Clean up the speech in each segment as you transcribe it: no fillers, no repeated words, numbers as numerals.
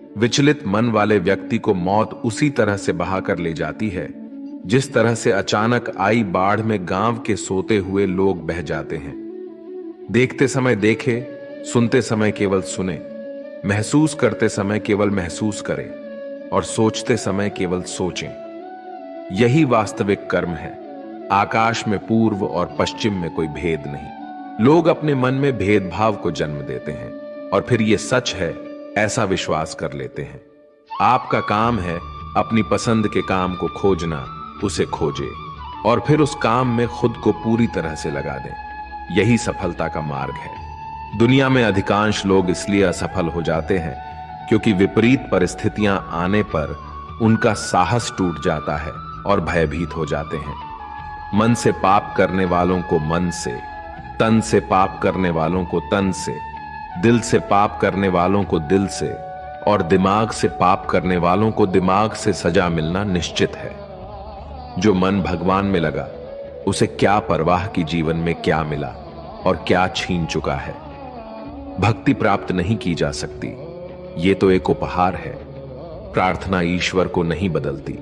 विचलित मन वाले व्यक्ति को मौत उसी तरह से बहा कर ले जाती है जिस तरह से अचानक आई बाढ़ में गांव के सोते हुए लोग बह जाते हैं। देखते समय देखे, सुनते समय केवल सुने, महसूस करते समय केवल महसूस करें और सोचते समय केवल सोचें। यही वास्तविक कर्म है। आकाश में पूर्व और पश्चिम में कोई भेद नहीं। लोग अपने मन में भेदभाव को जन्म देते हैं और फिर ये सच है ऐसा विश्वास कर लेते हैं। आपका काम है अपनी पसंद के काम को खोजना, उसे खोजे और फिर उस काम में खुद को पूरी तरह से लगा दें। यही सफलता का मार्ग है। दुनिया में अधिकांश लोग इसलिए असफल हो जाते हैं क्योंकि विपरीत परिस्थितियां आने पर उनका साहस टूट जाता है और भयभीत हो जाते हैं। मन से पाप करने वालों को मन से, तन से पाप करने वालों को तन से, दिल से पाप करने वालों को दिल से और दिमाग से पाप करने वालों को दिमाग से सजा मिलना निश्चित है। जो मन भगवान में लगा उसे क्या परवाह कि जीवन में क्या मिला और क्या छीन चुका है। भक्ति प्राप्त नहीं की जा सकती, ये तो एक उपहार है। प्रार्थना ईश्वर को नहीं बदलती,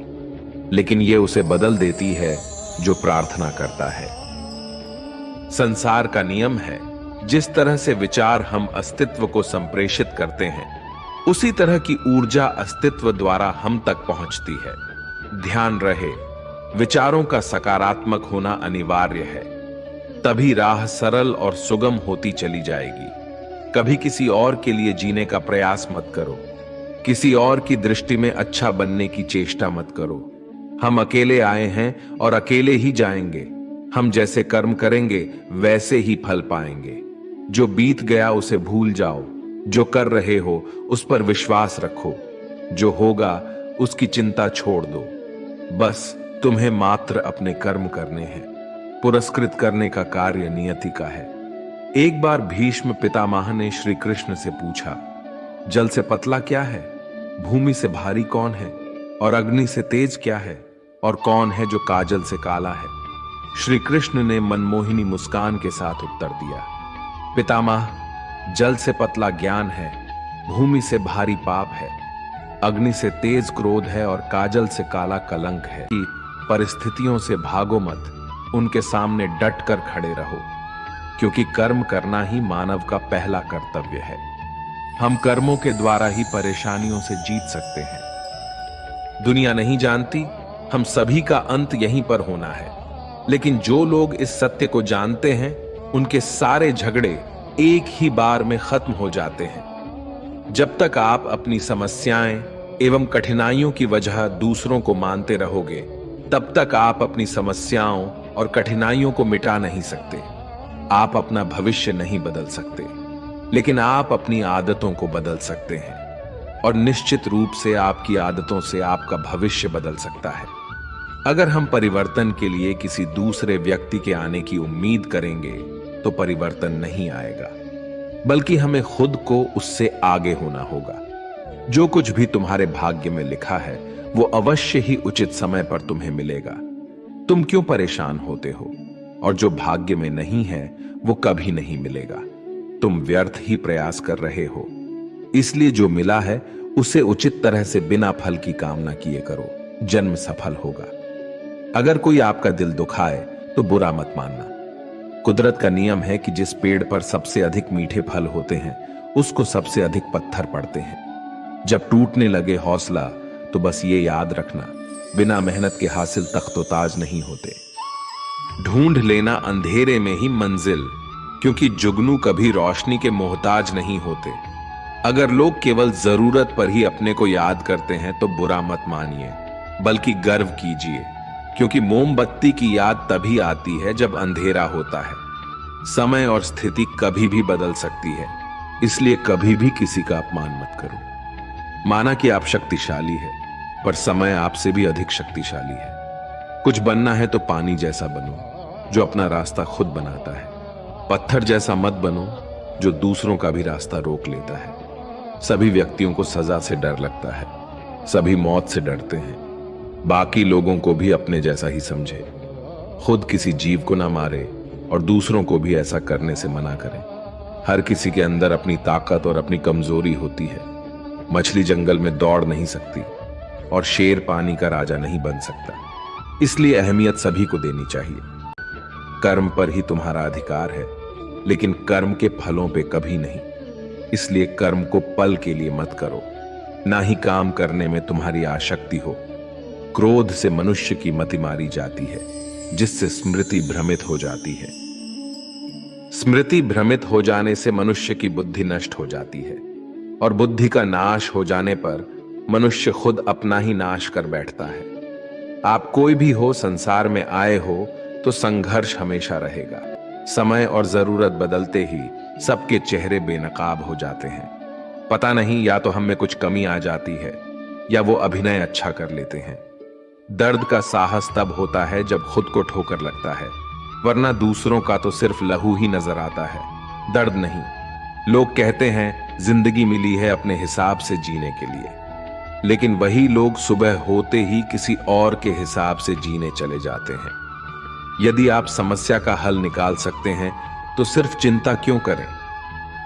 लेकिन ये उसे बदल देती है जो प्रार्थना करता है। संसार का नियम है, जिस तरह से विचार हम अस्तित्व को संप्रेषित करते हैं, उसी तरह की ऊर्जा अस्तित्व द्वारा हम तक पहुंचती है। ध्यान रहे, विचारों का सकारात्मक होना अनिवार्य है, तभी राह सरल और सुगम होती चली जाएगी। कभी किसी और के लिए जीने का प्रयास मत करो, किसी और की दृष्टि में अच्छा बनने की चेष्टा मत करो। हम अकेले आए हैं और अकेले ही जाएंगे। हम जैसे कर्म करेंगे वैसे ही फल पाएंगे। जो बीत गया उसे भूल जाओ, जो कर रहे हो उस पर विश्वास रखो, जो होगा उसकी चिंता छोड़ दो। बस तुम्हें मात्र अपने कर्म करने हैं, पुरस्कृत करने का कार्य नियति का है। एक बार भीष्म पितामह ने श्री कृष्ण से पूछा, जल से पतला क्या है, भूमि से भारी कौन है और अग्नि से तेज क्या है और कौन है जो काजल से काला है। श्री कृष्ण ने मनमोहिनी मुस्कान के साथ उत्तर दिया, पितामह, जल से पतला ज्ञान है, भूमि से भारी पाप है, अग्नि से तेज क्रोध है और काजल से काला कलंक है। कि परिस्थितियों से भागो मत, उनके सामने डट कर खड़े रहो, क्योंकि कर्म करना ही मानव का पहला कर्तव्य है। हम कर्मों के द्वारा ही परेशानियों से जीत सकते हैं। दुनिया नहीं जानती हम सभी का अंत यहीं पर होना है, लेकिन जो लोग इस सत्य को जानते हैं उनके सारे झगड़े एक ही बार में खत्म हो जाते हैं। जब तक आप अपनी समस्याएं एवं कठिनाइयों की वजह दूसरों को मानते रहोगे, तब तक आप अपनी समस्याओं और कठिनाइयों को मिटा नहीं सकते। आप अपना भविष्य नहीं बदल सकते, लेकिन आप अपनी आदतों को बदल सकते हैं और निश्चित रूप से आपकी आदतों से आपका भविष्य बदल सकता है। अगर हम परिवर्तन के लिए किसी दूसरे व्यक्ति के आने की उम्मीद करेंगे तो परिवर्तन नहीं आएगा, बल्कि हमें खुद को उससे आगे होना होगा। जो कुछ भी तुम्हारे भाग्य में लिखा है वो अवश्य ही उचित समय पर तुम्हें मिलेगा। तुम क्यों परेशान होते हो? और जो भाग्य में नहीं है वो कभी नहीं मिलेगा। तुम व्यर्थ ही प्रयास कर रहे हो, इसलिए जो मिला है उसे उचित तरह से बिना फल की कामना किए करो, जन्म सफल होगा। अगर कोई आपका दिल दुखाए तो बुरा मत मानना। कुदरत का नियम है कि जिस पेड़ पर सबसे अधिक मीठे फल होते हैं उसको सबसे अधिक पत्थर पड़ते हैं। जब टूटने लगे हौसला तो बस ये याद रखना, बिना मेहनत के हासिल तख्तोताज नहीं होते। ढूंढ लेना अंधेरे में ही मंजिल, क्योंकि जुगनू कभी रोशनी के मोहताज नहीं होते। अगर लोग केवल जरूरत पर ही अपने को याद करते हैं तो बुरा मत मानिए, बल्कि गर्व कीजिए, क्योंकि मोमबत्ती की याद तभी आती है जब अंधेरा होता है। समय और स्थिति कभी भी बदल सकती है, इसलिए कभी भी किसी का अपमान मत करो। माना कि आप शक्तिशाली है, पर समय आपसे भी अधिक शक्तिशाली है। कुछ बनना है तो पानी जैसा बनो, जो अपना रास्ता खुद बनाता है। पत्थर जैसा मत बनो, जो दूसरों का भी रास्ता रोक लेता है। सभी व्यक्तियों को सजा से डर लगता है, सभी मौत से डरते हैं। बाकी लोगों को भी अपने जैसा ही समझे। खुद किसी जीव को ना मारे और दूसरों को भी ऐसा करने से मना करें। हर किसी के अंदर अपनी ताकत और अपनी कमजोरी होती है। मछली जंगल में दौड़ नहीं सकती और शेर पानी का राजा नहीं बन सकता। इसलिए अहमियत सभी को देनी चाहिए। कर्म पर ही तुम्हारा अधिकार है, लेकिन कर्म के फलों पे कभी नहीं। इसलिए कर्म को पल के लिए मत करो, ना ही काम करने में तुम्हारी आसक्ति हो। क्रोध से मनुष्य की मति मारी जाती है, जिससे स्मृति भ्रमित हो जाती है। स्मृति भ्रमित हो जाने से मनुष्य की बुद्धि नष्ट हो जाती है, और बुद्धि का नाश हो जाने पर मनुष्य खुद अपना ही नाश कर बैठता है। आप कोई भी हो, संसार में आए हो तो संघर्ष हमेशा रहेगा। समय और जरूरत बदलते ही सबके चेहरे बेनकाब हो जाते हैं। पता नहीं, या तो हम में कुछ कमी आ जाती है या वो अभिनय अच्छा कर लेते हैं। दर्द का साहस तब होता है जब खुद को ठोकर लगता है, वरना दूसरों का तो सिर्फ लहू ही नजर आता है, दर्द नहीं। लोग कहते हैं जिंदगी मिली है अपने हिसाब से जीने के लिए, लेकिन वही लोग सुबह होते ही किसी और के हिसाब से जीने चले जाते हैं। यदि आप समस्या का हल निकाल सकते हैं तो सिर्फ चिंता क्यों करें,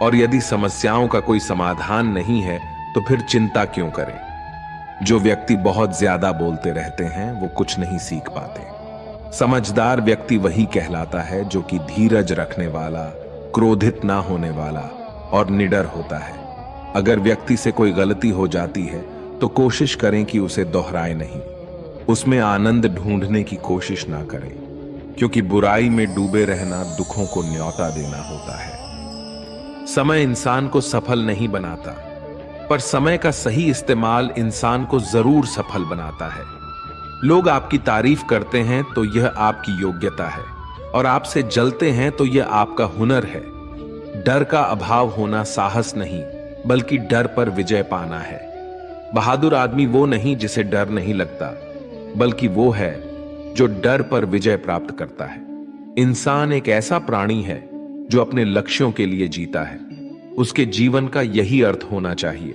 और यदि समस्याओं का कोई समाधान नहीं है तो फिर चिंता क्यों करें। जो व्यक्ति बहुत ज्यादा बोलते रहते हैं वो कुछ नहीं सीख पाते। समझदार व्यक्ति वही कहलाता है जो कि धीरज रखने वाला, क्रोधित ना होने वाला और निडर होता है। अगर व्यक्ति से कोई गलती हो जाती है तो कोशिश करें कि उसे दोहराए नहीं, उसमें आनंद ढूंढने की कोशिश ना करें, क्योंकि बुराई में डूबे रहना दुखों को न्योता देना होता है। समय इंसान को सफल नहीं बनाता, पर समय का सही इस्तेमाल इंसान को जरूर सफल बनाता है। लोग आपकी तारीफ करते हैं तो यह आपकी योग्यता है, और आपसे जलते हैं तो यह आपका हुनर है। डर का अभाव होना साहस नहीं, बल्कि डर पर विजय पाना है। बहादुर आदमी वो नहीं जिसे डर नहीं लगता, बल्कि वो है जो डर पर विजय प्राप्त करता है। इंसान एक ऐसा प्राणी है जो अपने लक्ष्यों के लिए जीता है। उसके जीवन का यही अर्थ होना चाहिए।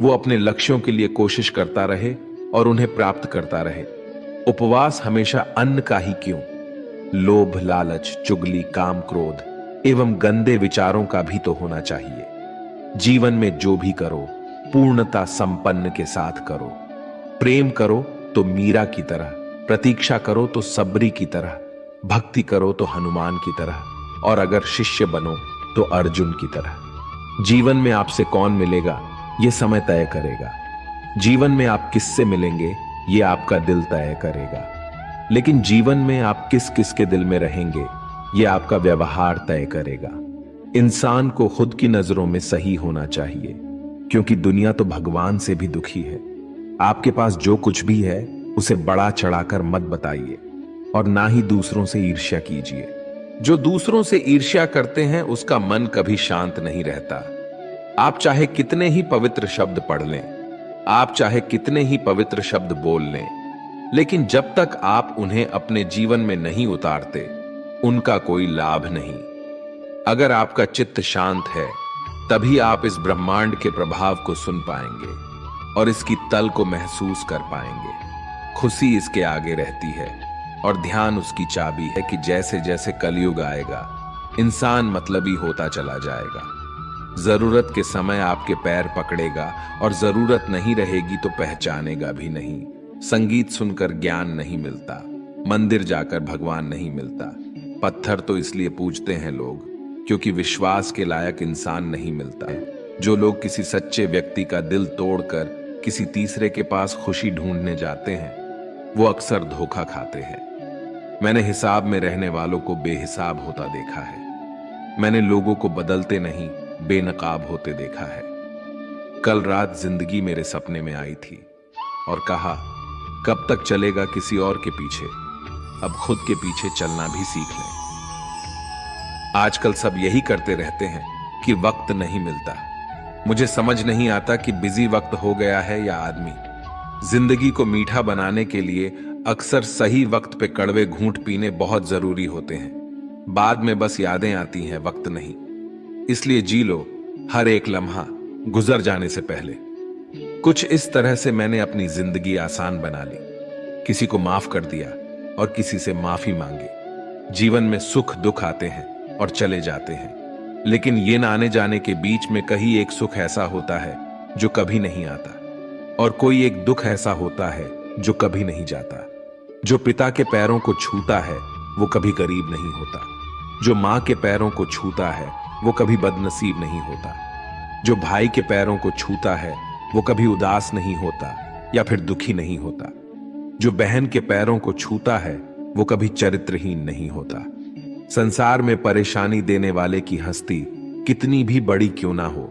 वो अपने लक्ष्यों के लिए कोशिश करता रहे और उन्हें प्राप्त करता रहे। उपवास हमेशा अन्न का ही क्यों, लोभ, लालच, चुगली, काम, क्रोध एवं गंदे विचारों का भी तो होना चाहिए। जीवन में जो भी करो पूर्णता संपन्न के साथ करो। प्रेम करो तो मीरा की तरह, प्रतीक्षा करो तो सबरी की तरह, भक्ति करो तो हनुमान की तरह, और अगर शिष्य बनो तो अर्जुन की तरह। जीवन में आपसे कौन मिलेगा यह समय तय करेगा। जीवन में आप किससे मिलेंगे ये आपका दिल तय करेगा। लेकिन जीवन में आप किस किस के दिल में रहेंगे ये आपका व्यवहार तय करेगा। इंसान को खुद की नजरों में सही होना चाहिए, क्योंकि दुनिया तो भगवान से भी दुखी है। आपके पास जो कुछ भी है उसे बड़ा चढ़ाकर मत बताइए, और ना ही दूसरों से ईर्ष्या कीजिए। जो दूसरों से ईर्ष्या करते हैं उसका मन कभी शांत नहीं रहता। आप चाहे कितने ही पवित्र शब्द पढ़ लें, आप चाहे कितने ही पवित्र शब्द बोल लें, लेकिन जब तक आप उन्हें अपने जीवन में नहीं उतारते उनका कोई लाभ नहीं। अगर आपका चित्त शांत है तभी आप इस ब्रह्मांड के प्रभाव को सुन पाएंगे और इसकी तल को महसूस कर पाएंगे। खुशी इसके आगे रहती है और ध्यान उसकी चाबी है कि जैसे जैसे कलयुग आएगा इंसान मतलबी होता चला जाएगा। जरूरत के समय आपके पैर पकड़ेगा और जरूरत नहीं रहेगी तो पहचानेगा भी नहीं। संगीत सुनकर ज्ञान नहीं मिलता, मंदिर जाकर भगवान नहीं मिलता। पत्थर तो इसलिए पूजते हैं लोग क्योंकि विश्वास के लायक इंसान नहीं मिलता। जो लोग किसी सच्चे व्यक्ति का दिल तोड़कर किसी तीसरे के पास खुशी ढूंढने जाते हैं वो अक्सर धोखा खाते हैं। मैंने हिसाब में रहने वालों को बेहिसाब होता देखा है। मैंने लोगों को बदलते नहीं बेनकाब होते देखा है। कल रात जिंदगी मेरे सपने में आई थी और कहा कब तक चलेगा किसी और के पीछे, अब खुद के पीछे चलना भी सीख लें। आजकल सब यही करते रहते हैं कि वक्त नहीं मिलता। मुझे समझ नहीं आता कि बिजी वक्त हो गया है या आदमी। जिंदगी को मीठा बनाने के लिए अक्सर सही वक्त पे कड़वे घूंट पीने बहुत जरूरी होते हैं। बाद में बस यादें आती हैं, वक्त नहीं। इसलिए जी लो हर एक लम्हा गुजर जाने से पहले। कुछ इस तरह से मैंने अपनी जिंदगी आसान बना ली। किसी को माफ कर दिया और किसी से माफी मांगी। जीवन में सुख दुख आते हैं और चले जाते हैं, लेकिन ये न आने जाने के बीच में कहीं एक सुख ऐसा होता है जो कभी नहीं आता, और कोई एक दुख ऐसा होता है जो कभी नहीं जाता। जो पिता के पैरों को छूता है वो कभी गरीब नहीं होता। जो मां के पैरों को छूता है वो कभी बदनसीब नहीं होता। जो भाई के पैरों को छूता है वो कभी उदास नहीं होता या फिर दुखी नहीं होता। जो बहन के पैरों को छूता है वो कभी चरित्रहीन नहीं होता। संसार में परेशानी देने वाले की हस्ती कितनी भी बड़ी क्यों ना हो,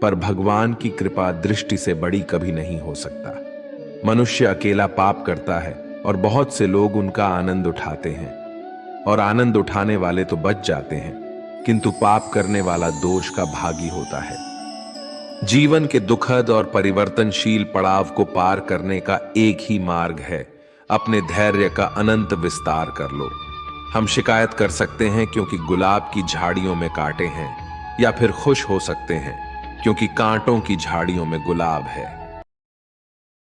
पर भगवान की कृपा दृष्टि से बड़ी कभी नहीं हो सकता। मनुष्य अकेला पाप करता है और बहुत से लोग उनका आनंद उठाते हैं, और आनंद उठाने वाले तो बच जाते हैं, किंतु पाप करने वाला दोष का भागी होता है। जीवन के दुखद और परिवर्तनशील पड़ाव को पार करने का एक ही मार्ग है, अपने धैर्य का अनंत विस्तार कर लो। हम शिकायत कर सकते हैं क्योंकि गुलाब की झाड़ियों में कांटे हैं, या फिर खुश हो सकते हैं क्योंकि कांटों की झाड़ियों में गुलाब है।